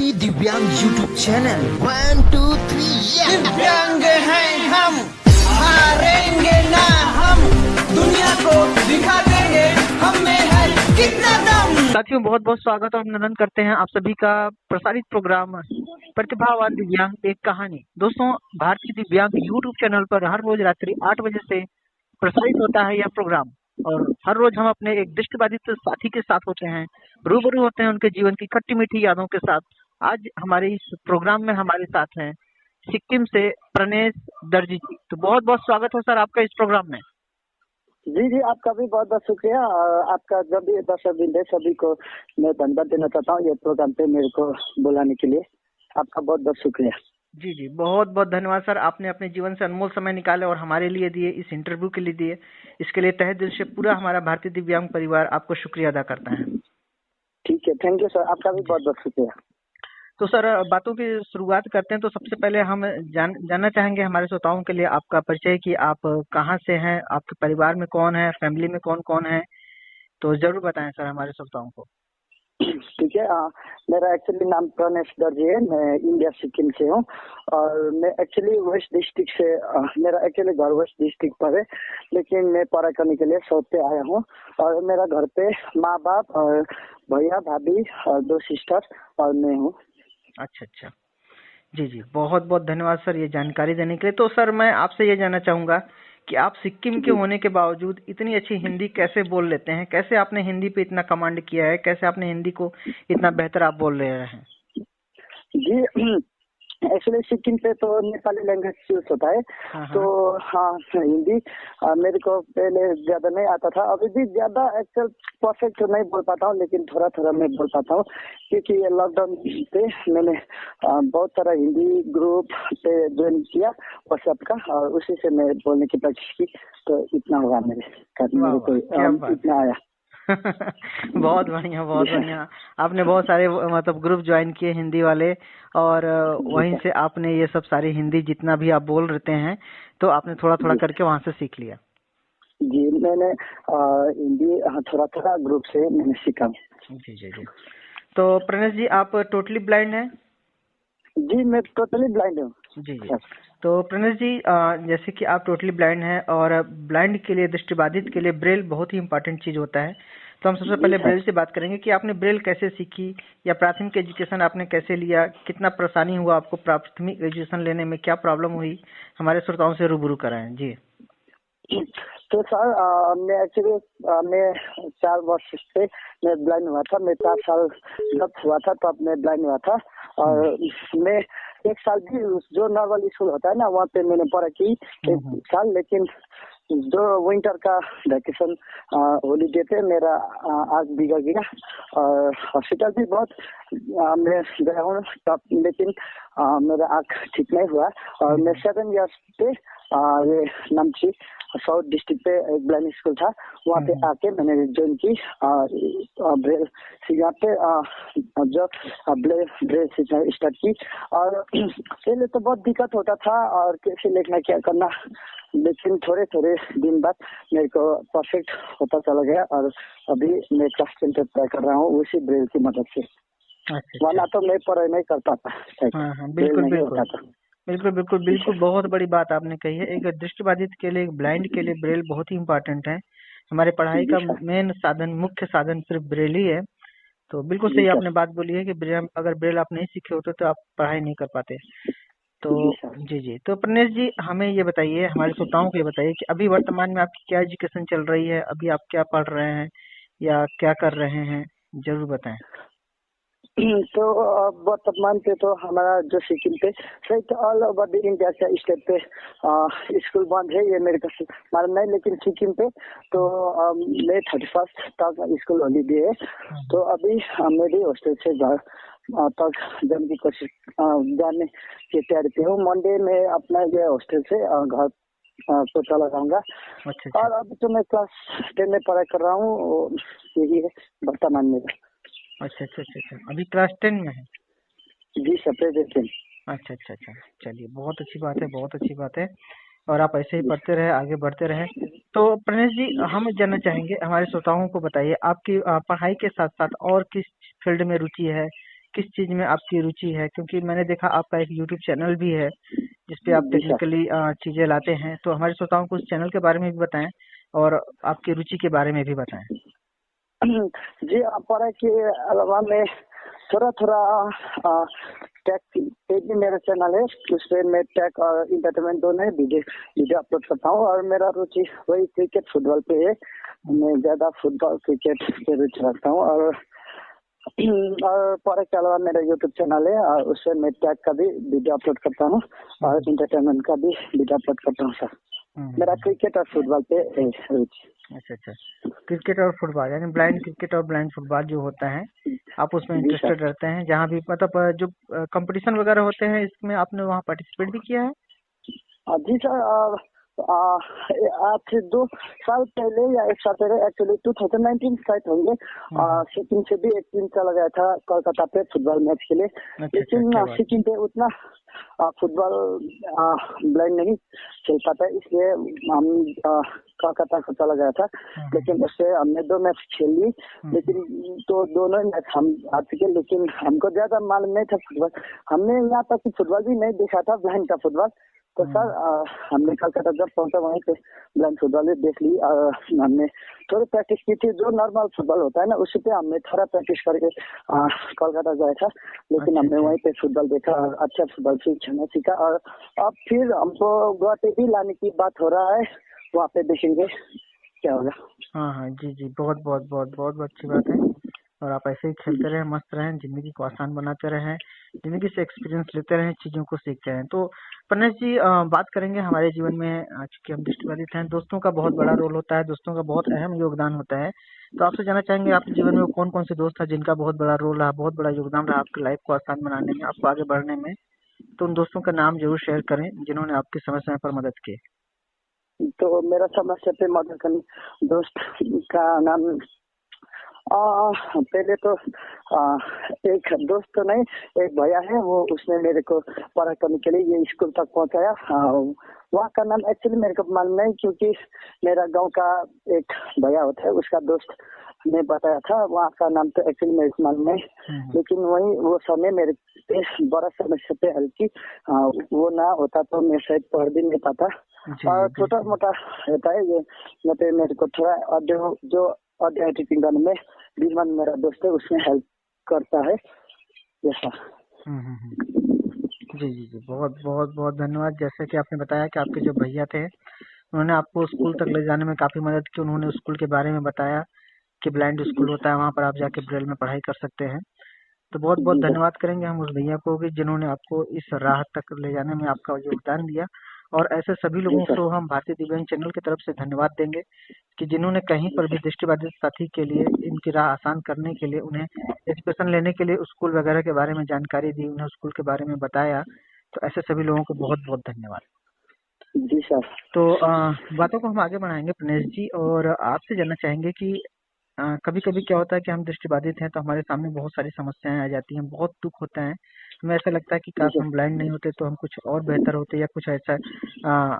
भारती दिव्यांग YouTube channel 1 2 3 दिव्यांग हैं हम, हारेंगे ना हम, दुनिया को दिखा देंगे हम में है कितना दम। साथियों, बहुत बहुत स्वागत और अभिनंदन करते हैं आप सभी का प्रसारित प्रोग्राम प्रतिभावान दिव्यांग एक कहानी। दोस्तों, भारतीय दिव्यांग यूट्यूब चैनल पर हर रोज रात्रि 8 बजे से प्रसारित होता है यह प्रोग्राम, और हर रोज हम अपने एक दृष्टिबाधित साथी के साथ होते हैं, रूबरू होते हैं उनके जीवन की खट्टी मीठी यादों के साथ। आज हमारे इस प्रोग्राम में हमारे साथ हैं सिक्किम से प्रणेश दर्जी जी। तो बहुत बहुत स्वागत है सर आपका इस प्रोग्राम में। जी, आपका भी बहुत बहुत शुक्रिया। आपका जब भी दर्शक बिंद है सभी को मैं धन्यवाद देना चाहता हूँ ये प्रोग्राम पे मेरे को बुलाने के लिए। आपका बहुत बहुत शुक्रिया। जी, बहुत बहुत धन्यवाद सर, आपने अपने जीवन से अनमोल समय निकाले और हमारे लिए दिए, इस इंटरव्यू के लिए दिए। इसके लिए तहे दिल से पूरा हमारा भारतीय दिव्यांग परिवार आपको शुक्रिया अदा करता है। ठीक है, थैंक यू सर, आपका भी बहुत बहुत शुक्रिया। तो सर, बातों की शुरुआत करते हैं। तो सबसे पहले हम जानना चाहेंगे हमारे श्रोताओं के लिए आपका परिचय, कि आप कहाँ से हैं, आपके परिवार में कौन है, फैमिली में कौन कौन है, तो जरूर बताएं सर हमारे श्रोताओं को। ठीक है, मेरा एक्चुअली नाम प्रणेश दर्जी है। मैं इंडिया सिक्किम से हूँ और मैं एक्चुअली वेस्ट डिस्ट्रिक्ट से मेरा एक्चुअली घर वेस्ट डिस्ट्रिक्ट पर है, लेकिन मैं पढ़ाई करने के लिए साउथ पे आया हूँ। और मेरा घर पे माँ बाप और भैया भाभी और 2 सिस्टर और मैं हूँ। अच्छा, जी, बहुत बहुत धन्यवाद सर ये जानकारी देने के लिए। तो सर, मैं आपसे ये जानना चाहूंगा कि आप सिक्किम के होने के बावजूद इतनी अच्छी हिंदी कैसे बोल लेते हैं? कैसे आपने हिंदी पे इतना कमांड किया है? कैसे आपने हिंदी को इतना बेहतर आप बोल रहे हैं? जी, एक्चुअली सिक्किम पे तो नेपाली लैंग्वेज यूज होता है। तो हाँ, हिंदी मेरे को पहले ज्यादा नहीं आता था, अभी भी ज्यादा एक्चुअल परफेक्ट तो नहीं बोल पाता हूँ, लेकिन थोड़ा थोड़ा मैं बोल पाता हूँ, क्योंकि ये लॉकडाउन पे मैंने बहुत सारा हिंदी ग्रुप पे ज्वाइन किया व्हाट्सएप का, और उसी से मैं बोलने की प्रैक्टिस की, तो इतना हुआ मेरे को इतना आया। बहुत बढ़िया। आपने बहुत सारे मतलब ग्रुप ज्वाइन किए हिंदी वाले, और वहीं से आपने ये सब सारी हिंदी जितना भी आप बोल रहे हैं, तो आपने थोड़ा थोड़ा करके वहां से सीख लिया। जी, मैंने हिंदी थोड़ा थोड़ा ग्रुप से मैंने सीखा। जी। तो प्रणेश जी, आप टोटली ब्लाइंड हैं? जी, मैं टोटली ब्लाइंड हूँ। जी। तो प्रणेश जी, जैसे कि आप टोटली ब्लाइंड हैं, और ब्लाइंड के लिए, दृष्टिबाधित के लिए ब्रेल बहुत ही इम्पोर्टेंट चीज होता है। तो हम सबसे पहले ब्रेल से बात करेंगे कि आपने ब्रेल कैसे सीखी, या प्राथमिक एजुकेशन आपने कैसे लिया, कितना परेशानी हुआ आपको प्राथमिक एजुकेशन लेने में, क्या प्रॉब्लम हुई, हमारे श्रोताओं से रूबरू कराएं। जी। तो सर, मैं एक्चुअली मैं 4 वर्ष से मैं ब्लाइंड हुआ था। मैं 4 साल जब हुआ था तब मैं ब्लाइंड हुआ था, और मैं 1 साल भी जो नॉर्मल स्कूल होता है ना, वहाँ पे मैंने पढ़ा की 1 साल, लेकिन जो विंटर का वैकेशन हॉलीडे पे मेरा आँख बिगड़ गया, और हॉस्पिटल भी बहुत मैं गया हूँ तब, लेकिन मेरा आँख ठीक नहीं हुआ। और मैं 7 इयर्स पे ये नामची साउथ डिस्ट्रिक्ट पे एक ब्लाइंड स्कूल था, वहाँ पे आके मैंने ज्वाइन की ब्रेल सीखा पे जो ब्रेल सीखना स्टार्ट की। और पहले तो बहुत दिक्कत होता था और कैसे लिखना क्या करना, लेकिन थोड़े थोड़े दिन बाद मेरे को परफेक्ट होता चला गया, और अभी मैं क्लास 10 तक पढ़ाई कर रहा हूँ उसी ब्रेल की मदद से। वरना तो मैं पढ़ाई नहीं कर पाता। बिल्कुल, बहुत बड़ी बात आपने कही है। एक दृष्टिबाधित के लिए, एक ब्लाइंड के लिए ब्रेल बहुत ही इम्पोर्टेंट है। हमारे पढ़ाई का मेन साधन, मुख्य साधन सिर्फ ब्रेल ही है। तो बिल्कुल सही आपने बात बोली है कि अगर ब्रेल आप नहीं सीखे होते तो आप पढ़ाई नहीं कर पाते। तो जी। तो प्रणेश जी, हमें ये बताइए, हमारे श्रोताओं को ये बताइए कि अभी वर्तमान में आपकी क्या एजुकेशन चल रही है, अभी आप क्या पढ़ रहे हैं या क्या कर रहे हैं, जरूर बताएं। तो वर्तमान पे तो हमारा जो सिक्किम पे सहित ऑल ओवर द इंडिया का स्टेट पे स्कूल बंद है, ये मेरे को मालूम नहीं, लेकिन सिक्किम पे तो मई 31 तक स्कूल हॉलीडे है। तो अभी मेरी हॉस्टल से घर तक जाने की कोशिश जाने की तैयारी पे हूँ। मंडे में अपना ये हॉस्टल से घर तो चला जाऊंगा। और अभी तो मैं क्लास 10 में पढ़ाई कर रहा हूँ, यही है वर्तमान में। अच्छा, अभी क्लास 10 में है? जी सर, प्रेजेंट। अच्छा, चलिए, बहुत अच्छी बात है, और आप ऐसे ही पढ़ते रहे, आगे बढ़ते रहे। तो प्रणेश जी, हम जानना चाहेंगे, हमारे श्रोताओं को बताइए, आपकी पढ़ाई के साथ साथ और किस फील्ड में रुचि है, किस चीज में आपकी रुचि है, क्योंकि मैंने देखा आपका एक यूट्यूब चैनल भी है जिसपे आप जी सर। टेक्निकली चीजें लाते हैं, तो हमारे श्रोताओं को उस चैनल के बारे में भी बताएं और आपकी रुचि के बारे में भी बताएं। जी, पढ़ाई के अलावा मैं थोड़ा थोड़ा टेक, एक भी मेरा चैनल है, उसपे मैं टेक और इंटरटेनमेंट दोनों वीडियो अपलोड करता हूँ। और मेरा रुचि वही क्रिकेट फुटबॉल पे है। मैं ज्यादा फुटबॉल क्रिकेट पे रुचि रखता हूँ। और पढ़ाई के अलावा मेरा यूट्यूब चैनल है और उससे मैं टेक का भी वीडियो अपलोड करता हूँ और इंटरटेनमेंट का भी वीडियो अपलोड करता हूँ सर। मेरा क्रिकेट और फुटबॉल पे है रुचि। अच्छा अच्छा, क्रिकेट और फुटबॉल यानी ब्लाइंड क्रिकेट और ब्लाइंड फुटबॉल जो होता है आप उसमें जी सर। इंटरेस्टेड रहते हैं, जहाँ भी मतलब जो कंपटीशन वगैरह होते हैं इसमें आपने वहाँ पार्टिसिपेट भी किया है? जी सर। आज से 2 साल पहले या 1 साल पहले, एक्चुअली 2019 शायद होंगे, सिक्किम से भी एक टीम चला गया था कोलकाता पे फुटबॉल मैच के लिए। लेकिन क्या बात सिक्किम पे उतना फुटबॉल ब्लाइंड नहीं खेल पाता, इसलिए हम कोलकाता को चला गया था। लेकिन उससे हमने 2 मैच खेल ली, लेकिन तो दोनों मैच हम हार चुके। लेकिन हमको ज्यादा मालूम नहीं था फुटबॉल, हमने यहाँ तक फुटबॉल भी नहीं देखा था, ब्लाइंड का फुटबॉल। तो सर हमने कोलकाता जब पहुंचा वहीं पे ब्लाइंड फुटबॉल भी देख ली और हमने थोड़ी प्रैक्टिस की थी। जो नॉर्मल फुटबॉल होता है ना, उसी पे हमने थोड़ा प्रैक्टिस करके कोलकाता गया था। लेकिन हमने वहीं पे फुटबॉल देखा और अच्छा फुटबॉल सीखा। और अब फिर हमको गुवाहाटी भी लाने की बात हो रहा है, वहाँ पे देखेंगे क्या होगा। हाँ हाँ जी जी, बहुत बहुत बहुत बहुत अच्छी बात है। और आप ऐसे ही खेलते रहें, मस्त रहें, जिंदगी को आसान बनाते रहें, जिंदगी से एक्सपीरियंस लेते रहें, चीजों को सीखते रहें। तो पन्नेश जी बात करेंगे हमारे जीवन में, चूंकि हम दृष्टिबाधित हैं, दोस्तों का बहुत बड़ा रोल होता है, दोस्तों का बहुत अहम योगदान होता है। तो आपसे जानना चाहेंगे आपके जीवन में कौन कौन से दोस्त था जिनका बहुत बड़ा रोल रहा, बहुत बड़ा योगदान रहा आपकी लाइफ को आसान बनाने में, आपको आगे बढ़ने में। तो उन दोस्तों का नाम जरूर शेयर करें जिन्होंने आपकी समय समय पर मदद की। तो मेरा समस्या पे मदद करने दोस्त का नाम पहले तो एक दोस्त तो नहीं, एक भैया है, वो उसने मेरे को पढ़ाई करने के लिए ये स्कूल तक पहुंचाया। वहाँ का नाम एक्चुअली मेरे को मालूम नहीं, क्योंकि मेरा गांव का एक भैया होता है, उसका दोस्त ने बताया था। वहाँ का नाम तो एक्चुअली मेरे को मालूम नहीं, लेकिन वही वो समय मेरे पे बड़ा समस्या पे हल की। वो ना होता तो मैं शायद पढ़ भी नहीं पाता। और छोटा मोटा रहता है ये, मतलब मेरे को थोड़ा ऑडियो एडिटिंग करने में बीरमन मेरा दोस्त है, उसमें हेल्प करता है जैसा। जी जी जी, बहुत बहुत बहुत धन्यवाद। जैसे कि आपने बताया कि आपके जो भैया थे उन्होंने आपको स्कूल तक ले जाने में काफी मदद की, उन्होंने स्कूल के बारे में बताया कि ब्लाइंड स्कूल होता है, वहाँ पर आप जाके ब्रेल में पढ़ाई कर सकते हैं। तो बहुत बहुत धन्यवाद करेंगे हम उस भैया को भी जिन्होंने आपको इस राह तक ले जाने में आपका योगदान दिया। और ऐसे सभी लोगों को हम भारतीय दिव्यांग चैनल की तरफ से धन्यवाद देंगे कि जिन्होंने कहीं पर भी दृष्टिबाधित साथी के लिए इनकी राह आसान करने के लिए, उन्हें एजुकेशन लेने के लिए स्कूल वगैरह के बारे में जानकारी दी, उन्हें स्कूल के बारे में बताया। तो ऐसे सभी लोगों को बहुत बहुत धन्यवाद। जी सर। तो बातों को हम आगे बढ़ाएंगे पन्नेश जी, और आपसे जानना चाहेंगे कि कभी कभी क्या होता है कि हम दृष्टिबाधित हैं तो हमारे सामने बहुत सारी समस्याएं आ जाती हैं, बहुत दुख होता है, हमें ऐसा लगता है कि काश हम ब्लाइंड नहीं होते तो हम कुछ और बेहतर होते या कुछ ऐसा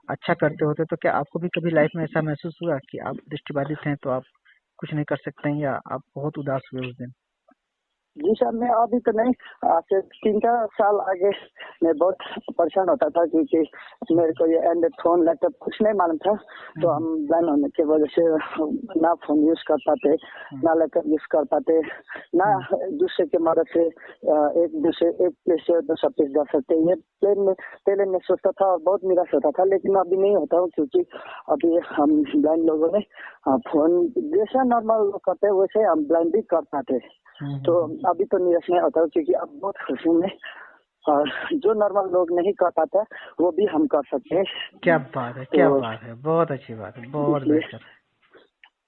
अच्छा करते होते। तो क्या आपको भी कभी लाइफ में ऐसा महसूस हुआ कि आप दृष्टिबाधित हैं तो आप कुछ नहीं कर सकते हैं या आप बहुत उदास हुए उस दिन? जी सर, मैं अभी तो नहीं, आज से 3-4 साल आगे मैं बहुत परेशान होता था, क्योंकि मेरे को ये एंड्रॉइड फोन लैपटॉप कुछ नहीं मालूम था। तो हम ब्लाइंड होने की वजह से ना फोन यूज कर पाते, ना लैपटॉप यूज कर पाते, ना दूसरे की मदद से एक प्लेस से दूसरा प्लेस जा सकते। ये प्लेन में पहले मैं सोचता था और बहुत निराश होता था, लेकिन अभी नहीं होता हूँ, क्योंकि अभी हम ब्लाइंड लोगों ने फोन जैसा नॉर्मल लोग करते हैं वैसे हम ब्लाइंड भी कर पाते। तो अभी तो निराश नहीं होता, क्योंकि अब बहुत खुशी में, और जो नॉर्मल लोग नहीं कर पाता वो भी हम कर सकते हैं। क्या बात है, क्या बात है, बहुत अच्छी बात है, बहुत बेहतर।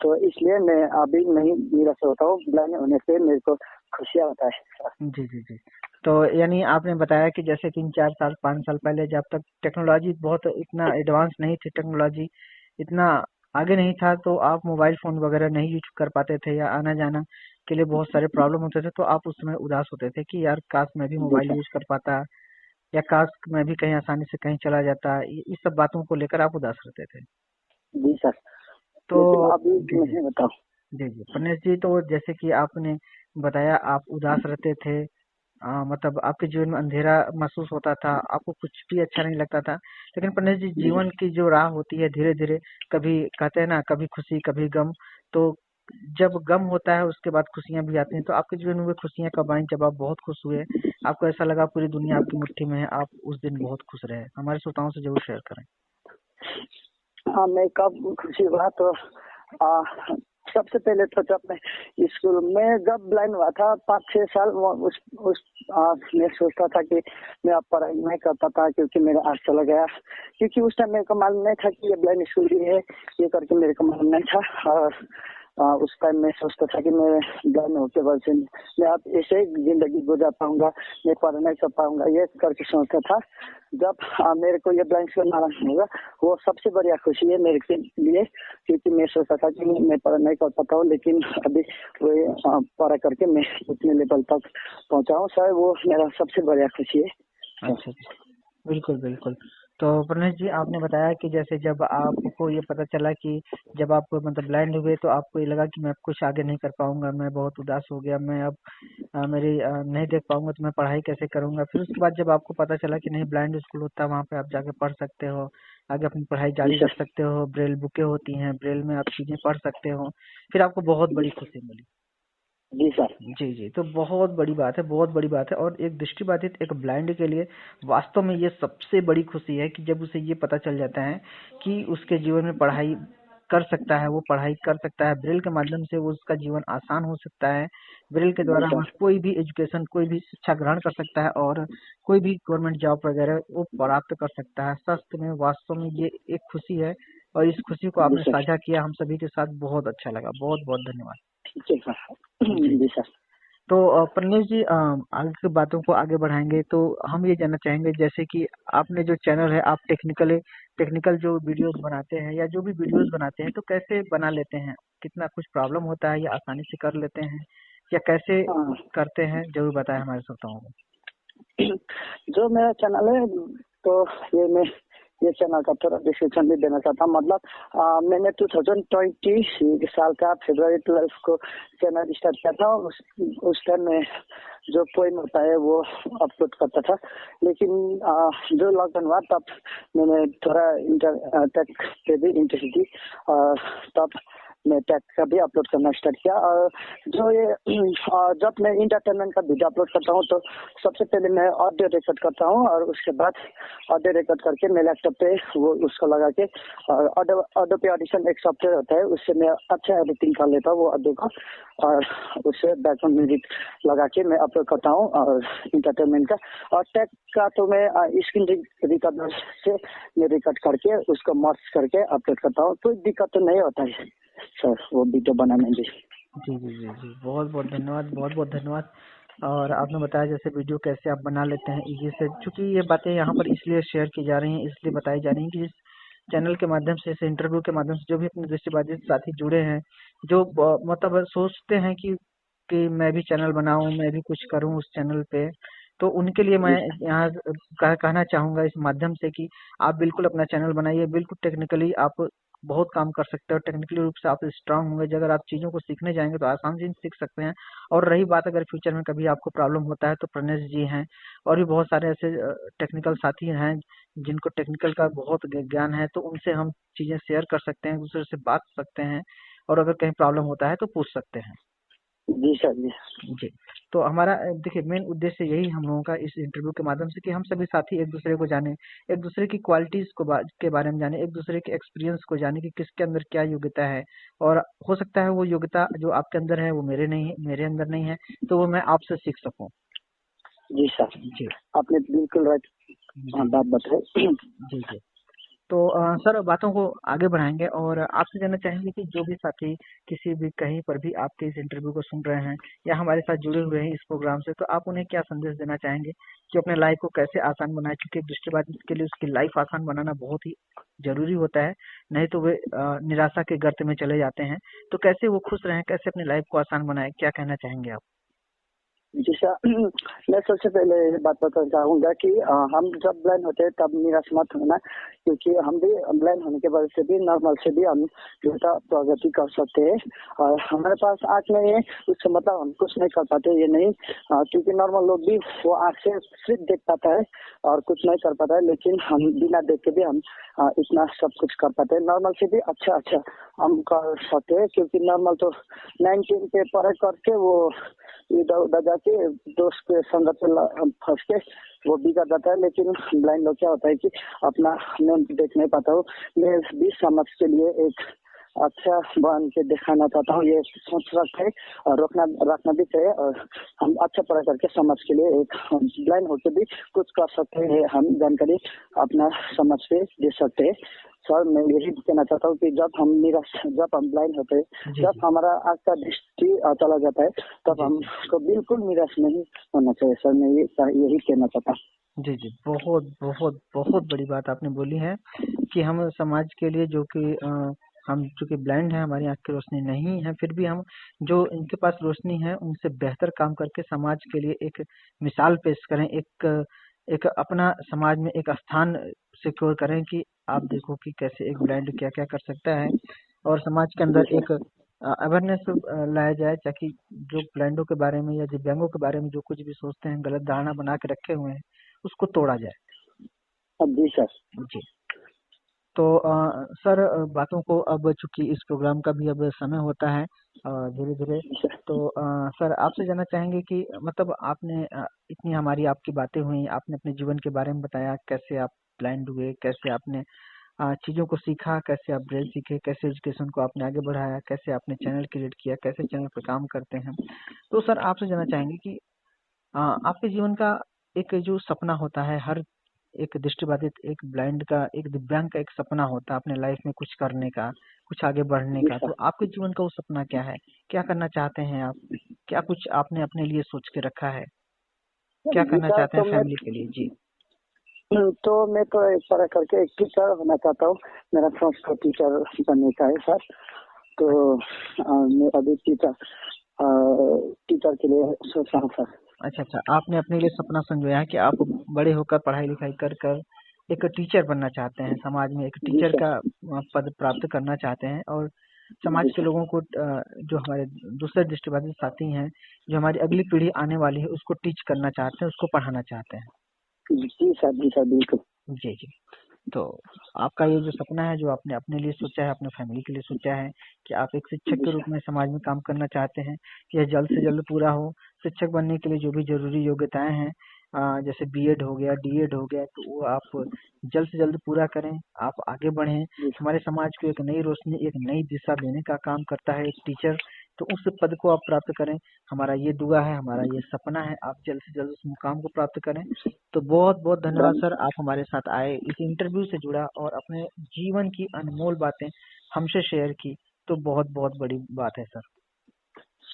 तो इसलिए मैं अभी नहीं निराश होता हूँ, ब्लाइंड होने से मेरे को खुशियाँ होता है। जी जी जी, तो यानी आपने बताया कि जैसे 3-4 साल 5 साल पहले जब तक टेक्नोलॉजी बहुत इतना एडवांस नहीं थी, टेक्नोलॉजी इतना आगे नहीं था, तो आप मोबाइल फोन वगैरह नहीं यूज कर पाते थे या आना जाना के लिए बहुत सारे प्रॉब्लम होते थे, तो आप उस समय उदास होते थे कि यार काश मैं भी मोबाइल यूज कर पाता या काश मैं भी कहीं आसानी से कहीं चला जाता। इस सब बातों को लेकर आप उदास रहते थे। जी सर। तो अभी नहीं बताओ। जी जी पन्नेश जी, तो जैसे कि आपने बताया आप उदास रहते थे, मतलब आपके जीवन में अंधेरा महसूस होता था, आपको कुछ भी अच्छा नहीं लगता था, लेकिन प्रणेश जी, जीवन की जो राह होती है धीरे धीरे, कभी कहते हैं ना, कभी खुशी कभी गम, तो जब गम होता है उसके बाद खुशियां भी आती हैं। तो आपके जीवन में वो खुशियां कब आई जब आप बहुत खुश हुए, आपको ऐसा लगा पूरी दुनिया आपकी मुट्ठी में है, आप उस दिन बहुत खुश रहे? हमारे श्रोताओं से जरूर शेयर करें। हाँ, मैं कब खुशी हुआ तो आ, सबसे पहले तो जब मैं स्कूल में जब ब्लाइंड हुआ था 5-6 साल, मैं सोचता था कि मैं अब पढ़ाई नहीं कर पाता क्योंकि मेरा आँख चला गया, क्योंकि उस टाइम मेरे को मालूम नहीं था कि ये ब्लाइंड स्कूल भी है, ये करके मेरे को मालूम नहीं था। और उस टाइम मैं सोचता था कि मैं ब्लाइंड होके वजह से मैं अब ऐसे ही जिंदगी गुजार पाऊंगा, मैं पढ़ नहीं कर पाऊंगा, ये करके सोचता था। जब मेरे को ये ब्लाइंड स्कूल मालूम होगा, वो सबसे बढ़िया खुशी है मेरे के लिए, क्योंकि मैं सोचता था कि मैं पढ़ नहीं कर पाता हूँ, लेकिन अभी वो पढ़ा करके मैं उतने लेवल तक पहुँचा हूँ सर, वो मेरा सबसे बढ़िया खुशी है। अच्छा जी, बिल्कुल बिल्कुल। तो प्रणेश जी, आपने बताया कि जैसे जब आपको ये पता चला कि जब आप मतलब ब्लाइंड हुए तो आपको ये लगा कि मैं अब कुछ आगे नहीं कर पाऊंगा, मैं बहुत उदास हो गया, मैं अब नहीं देख पाऊंगा, तो मैं पढ़ाई कैसे करूंगा। फिर उसके बाद जब आपको पता चला कि नहीं, ब्लाइंड स्कूल होता है, वहाँ पे आप जाके पढ़ सकते हो, आगे अपनी पढ़ाई जी जारी सर। रख सकते हो, ब्रेल बुकें होती हैं, ब्रेल में आप चीजें पढ़ सकते हो, फिर आपको बहुत बड़ी खुशी मिली। जी सर। जी जी, तो बहुत बड़ी बात है, बहुत बड़ी बात है। और एक दृष्टिबाधित एक ब्लाइंड के लिए वास्तव में ये सबसे बड़ी खुशी है कि जब उसे ये पता चल जाता है कि उसके जीवन में पढ़ाई कर सकता है, वो पढ़ाई कर सकता है, ब्रेल के माध्यम से वो उसका जीवन आसान हो सकता है, ब्रेल के जी द्वारा वह सर। कोई भी एजुकेशन, कोई भी शिक्षा ग्रहण कर सकता है और कोई भी गवर्नमेंट जॉब वगैरह वो प्राप्त कर सकता है। सच में वास्तव में ये एक खुशी है, और इस खुशी को जी आपने सर। साझा किया हम सभी के साथ, बहुत अच्छा लगा, बहुत बहुत धन्यवाद। ठीक है सर। जी। जी सर। तो प्रनेश जी, आगे की बातों को आगे बढ़ाएंगे तो हम ये जानना चाहेंगे, जैसे कि आपने जो चैनल है, आप टेक्निकल जो वीडियोस बनाते हैं या जो भी वीडियोस बनाते हैं, तो कैसे बना लेते हैं? कितना कुछ प्रॉब्लम होता है या आसानी से कर लेते हैं, या कैसे हाँ, करते हैं? जरूर बताएं हमारे श्रोताओं को। जो मेरा चैनल है, तो ये चैनल का थोड़ा डिस्क्रिप्शन भी देना चाहता हूँ। मतलब मैंने 2020 साल का February 12 को चैनल स्टार्ट किया था। उस टाइम में जो पोइम होता है वो अपलोड करता था, लेकिन जो लॉकडाउन हुआ तब मैंने थोड़ा टेक पे भी इंटरेस्ट दी, और तब मैं टेक का भी अपलोड करना स्टार्ट किया। और जो ये जब मैं इंटरटेनमेंट का वीडियो अपलोड करता हूँ तो सबसे पहले मैं ऑडियो रिकॉर्ड करता हूँ, और उसके बाद ऑडियो रिकॉर्ड करके मैं लैपटॉप पे वो उसको लगा के, और ऑडियो पे ऑडिशन एक सॉफ्टवेयर होता है, उससे मैं अच्छा एडिटिंग कर लेता हूँ वो ऑडियो का, और उससे बैकग्राउंड म्यूजिक लगा के मैं अपलोड करता हूँ और इंटरटेनमेंट का। और टेक का तो मैं स्क्रीन रिकॉर्डर से मैं रिकॉर्ड करके उसको मर्ज करके अपलोड करता हूँ, कोई दिक्कत तो नहीं होता है सर वो वीडियो बनाने में। जी जी जी जी, बहुत बहुत धन्यवाद, बहुत बहुत धन्यवाद। और आपने बताया जैसे वीडियो कैसे आप बना लेते हैं इजी से, क्योंकि ये बातें यहाँ पर इसलिए शेयर की जा रही हैं, इसलिए बताई जा रही हैं कि इस चैनल के माध्यम से, इस इंटरव्यू के माध्यम से जो भी अपने दृष्टिबाधित साथी जुड़े हैं, जो मतलब सोचते हैं कि मैं भी चैनल बनाऊं, मैं भी कुछ करूं उस चैनल पे, तो उनके लिए मैं यहाँ कहना चाहूंगा इस माध्यम से कि आप बिल्कुल अपना चैनल बनाइए, बिल्कुल टेक्निकली आप बहुत काम कर सकते हो, टेक्निकली रूप से आप स्ट्रांग होंगे। अगर आप चीज़ों को सीखने जाएंगे तो आसान से सीख सकते हैं। और रही बात अगर फ्यूचर में कभी आपको प्रॉब्लम होता है, तो प्रणेश जी हैं और भी बहुत सारे ऐसे टेक्निकल साथी हैं जिनको टेक्निकल का बहुत ज्ञान है, तो उनसे हम चीज़ें शेयर कर सकते हैं, एक दूसरे से बात कर सकते हैं, और अगर कहीं प्रॉब्लम होता है तो पूछ सकते हैं। जी सर। जी जी, तो हमारा देखिए मेन उद्देश्य यही हम लोगों का इस इंटरव्यू के माध्यम से कि हम सभी साथी एक दूसरे को जाने, एक दूसरे की क्वालिटीज के बारे में जाने, एक दूसरे के एक्सपीरियंस को जाने कि किसके अंदर क्या योग्यता है, और हो सकता है वो योग्यता जो आपके अंदर है वो मेरे अंदर नहीं है, तो वो मैं आपसे सीख सकूं। जी सर, जी आपने बिल्कुल राइट जी बात बताई। जी जी। तो सर, बातों को आगे बढ़ाएंगे और आपसे जानना चाहेंगे कि जो भी साथी किसी भी कहीं पर भी आपके इस इंटरव्यू को सुन रहे हैं या हमारे साथ जुड़े हुए हैं इस प्रोग्राम से, तो आप उन्हें क्या संदेश देना चाहेंगे कि अपने लाइफ को कैसे आसान बनाए? क्योंकि दृष्टिबाधित के लिए उसकी लाइफ आसान बनाना बहुत ही जरूरी होता है, नहीं तो वे निराशा के गर्त में चले जाते हैं। तो कैसे वो खुश रहें, कैसे अपनी लाइफ को आसान बनाए, क्या कहना चाहेंगे आप? जी सर, मैं सबसे पहले ये बात बताना चाहूँगा कि हम जब ब्लाइंड होते हैं तब निराश मत होना, क्योंकि हम भी ब्लाइंड होने के वजह से भी नॉर्मल से भी हम बेहतर प्रगति कर सकते हैं। और हमारे पास आँख नहीं है उससे मतलब हम कुछ नहीं कर पाते, ये नहीं, क्योंकि नॉर्मल लोग भी वो आँख से सिर्फ देख पाता है और कुछ नहीं कर पाता है, लेकिन हम बिना देख के भी हम इतना सब कुछ कर पाते हैं। नॉर्मल से भी अच्छा हम कर सकते हैं, क्योंकि नॉर्मल तो 19 पे पढ़ाई करके वो इधर उधर जाके दोस्त के संगत में फंस के वो बिगड़ जाता है। लेकिन ब्लाइंड लोग क्या होता है कि अपना मैं देख नहीं पाता हूँ, मैं भी समाज के लिए एक अच्छा बन के दिखाना चाहता हूँ, ये सोच रखते और रखना भी चाहिए। और हम अच्छा पढ़ाई करके समाज के लिए एक ब्लाइंड होकर भी कुछ कर सकते हैं, हम जानकारी अपना समाज पे दे सकते हैं। सर मैं यही कहना चाहता हूँ कि जब हम ब्लाइंड होते हैं, जब हमारा आँख का दृष्टि चला जाता है, तब हमको बिल्कुल निराश नहीं होना चाहिए। सर मैं यही कहना चाहता हूँ। जी, बहुत बहुत बहुत बड़ी बात आपने बोली है कि हम समाज के लिए जो कि हम चूंकि ब्लाइंड हैं, हमारी आँख की रोशनी नहीं है, फिर भी हम जो इनके पास रोशनी है उनसे बेहतर काम करके समाज के लिए एक मिसाल पेश करें, एक अपना समाज में एक स्थान सिक्योर करें कि आप देखो कि कैसे एक ब्लाइंड क्या क्या कर सकता है, और समाज के अंदर एक अवेयरनेस लाया जाए, ताकि जो ब्लाइंडों के बारे में या दिव्यांगों के बारे में जो कुछ भी सोचते हैं, गलत धारणा बना के रखे हुए हैं, उसको तोड़ा जाए। जी सर। जी, तो सर बातों को अब चूंकि इस प्रोग्राम का भी अब समय होता है धीरे धीरे, तो सर आपसे जानना चाहेंगे कि मतलब आपने इतनी हमारी आपकी बातें हुई, आपने अपने जीवन के बारे में बताया, कैसे आप ब्लाइंड हुए, कैसे आपने चीज़ों को सीखा, कैसे आप ब्रेल सीखे, कैसे एजुकेशन को आपने आगे बढ़ाया, कैसे आपने चैनल क्रिएट किया, कैसे चैनल पर काम करते हैं। तो सर आपसे जानना चाहेंगे कि आपके जीवन का एक जो सपना होता है, हर एक दृष्टिबाधित, एक ब्लाइंड का, एक दिव्यांग का एक सपना होता है अपने लाइफ में कुछ करने का, कुछ आगे बढ़ने का। तो आपके जीवन का वो सपना क्या है, क्या करना चाहते हैं आप, क्या कुछ आपने अपने लिए सोच के रखा है, क्या करना चाहते हैं फैमिली के लिए? जी, तो मैं तो एक तरह करके एक टीचर होना चाहता हूँ, मेरा फर्स्ट को टीचर बनने का है सर। तो मैं अभी टीचर के लिए सोच रहा हूँ सर। अच्छा, आपने अपने लिए सपना संजोया है कि आप बड़े होकर पढ़ाई लिखाई कर कर एक टीचर बनना चाहते हैं, समाज में एक टीचर का पद प्राप्त करना चाहते हैं, और समाज के लोगों को जो हमारे दूसरे दृष्टिबाधित साथी हैं, जो हमारी अगली पीढ़ी आने वाली है, उसको टीच करना चाहते हैं, उसको पढ़ाना चाहते हैं। जी सर बिल्कुल। जी, तो आपका ये जो सपना है, जो आपने अपने लिए सोचा है, अपने फैमिली के लिए सोचा है कि आप एक शिक्षक के रूप में समाज में काम करना चाहते हैं, यह जल्द से जल्द पूरा हो। शिक्षक बनने के लिए जो भी जरूरी योग्यताएं हैं, जैसे बीएड हो गया, डीएड हो गया, तो वो आप जल्द से जल्द पूरा करें, आप आगे बढ़ें। हमारे समाज को एक नई रोशनी, एक नई दिशा देने का काम करता है एक टीचर, तो उस पद को आप प्राप्त करें। हमारा ये दुआ है, हमारा ये सपना है, आप जल्द से जल्द उस मुकाम को प्राप्त करें। तो बहुत बहुत धन्यवाद सर, आप हमारे साथ आए, इस इंटरव्यू से जुड़ा और अपने जीवन की अनमोल बातें हमसे शेयर की, तो बहुत बहुत बड़ी बात है सर।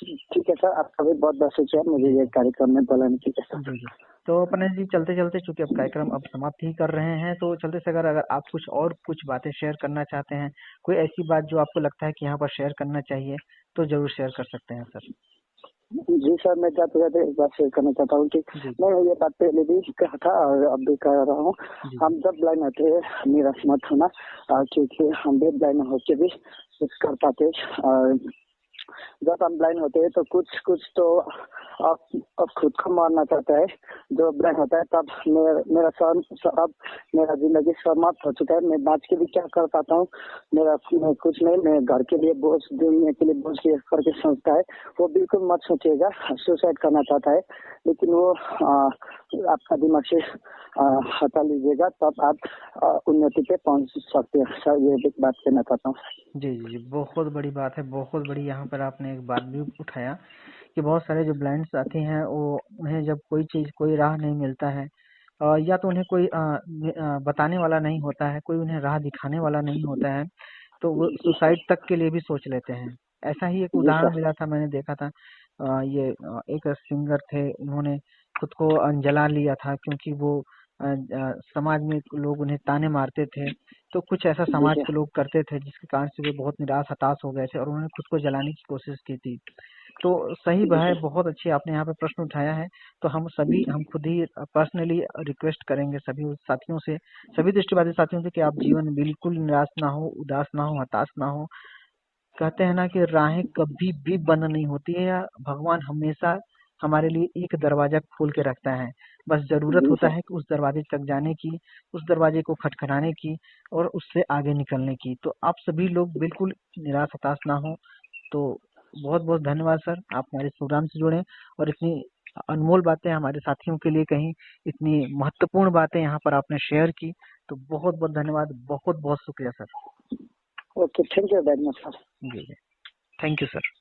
ठीक है सर, आपका भी बहुत बहुत शुक्रिया मुझे ये कार्यक्रम में बुलाने के लिए। जी, तो पनस जी चलते चलते, चूंकि अब कार्यक्रम अब समाप्त ही कर रहे हैं, तो चलते से अगर आप कुछ बातें शेयर करना चाहते हैं, कोई ऐसी बात जो आपको लगता है कि यहाँ पर शेयर करना चाहिए, तो जरूर शेयर कर सकते हैं सर। जी सर, मैं जाते जाते एक बात शेयर करना चाहता हूँ कि मैं ये बात पहले भी कहा था और अब भी कह रहा हूँ, हम जब ब्लाइंड होते हैं निराश मत होना, क्योंकि हम भी ब्लाइंड होके भी कुछ कर पाते। और जब हम ब्लाइंड होते हैं तो कुछ तो अब खुद को मारना चाहता है। जो ब्लाइंड होता है तब अब मेरा जिंदगी समाप्त हो चुका है, मैं बाँच के भी क्या कर पाता हूँ, मैं कुछ नहीं, मैं घर के लिए बोझ, दुनिया के लिए बोझ करके सोचता है। वो बिल्कुल मत सोचिएगा, सुसाइड करना चाहता है, लेकिन वो आपका दिमाग से हटा लीजिएगा, तब आप उन्नति पे पहुंच सकते हैं सर। ये एक बात कहना चाहता हूँ। जी, बहुत बड़ी बात है, बहुत बड़ी। यहाँ पर आपने एक बात भी उठाया कि बहुत सारे जो ब्लाइंड साथी हैं, वो उन्हें जब कोई राह नहीं मिलता है, या तो उन्हें कोई बताने वाला नहीं होता है, कोई उन्हें राह दिखाने वाला नहीं होता है, तो वो सुसाइड तक के लिए भी सोच लेते हैं। ऐसा ही एक उदाहरण मिला था, मैंने देखा था, ये एक सिंगर थे, उन्होंने खुद को जला लिया था, क्योंकि वो समाज में लोग उन्हें ताने मारते थे, तो कुछ ऐसा समाज के लोग करते थे जिसके कारण से वे बहुत निराश हताश हो गए थे और उन्होंने खुद को जलाने की कोशिश की थी। तो सही है, बहुत अच्छी आपने यहाँ पे प्रश्न उठाया है। तो हम खुद ही पर्सनली रिक्वेस्ट करेंगे सभी साथियों से, सभी दृष्टिबाधित साथियों से कि आप जीवन में बिल्कुल निराश ना हो, उदास ना हो, हताश ना हो। कहते हैं ना कि राहें कभी भी बंद नहीं होती है, या भगवान हमेशा हमारे लिए एक दरवाजा खोल के रखता है। बस जरूरत जी होता सर। है कि उस दरवाजे तक जाने की, उस दरवाजे को खटखटाने की और उससे आगे निकलने की। तो आप सभी लोग बिल्कुल निराश हताश ना हो। तो बहुत बहुत धन्यवाद सर, आप हमारे इस प्रोग्राम से जुड़े और इतनी अनमोल बातें हमारे साथियों के लिए कहीं, इतनी महत्वपूर्ण बातें यहाँ पर आपने शेयर की। तो बहुत बहुत धन्यवाद, बहुत बहुत शुक्रिया sir. Okay, thank you very much sir. जी जी, थैंक यू सर।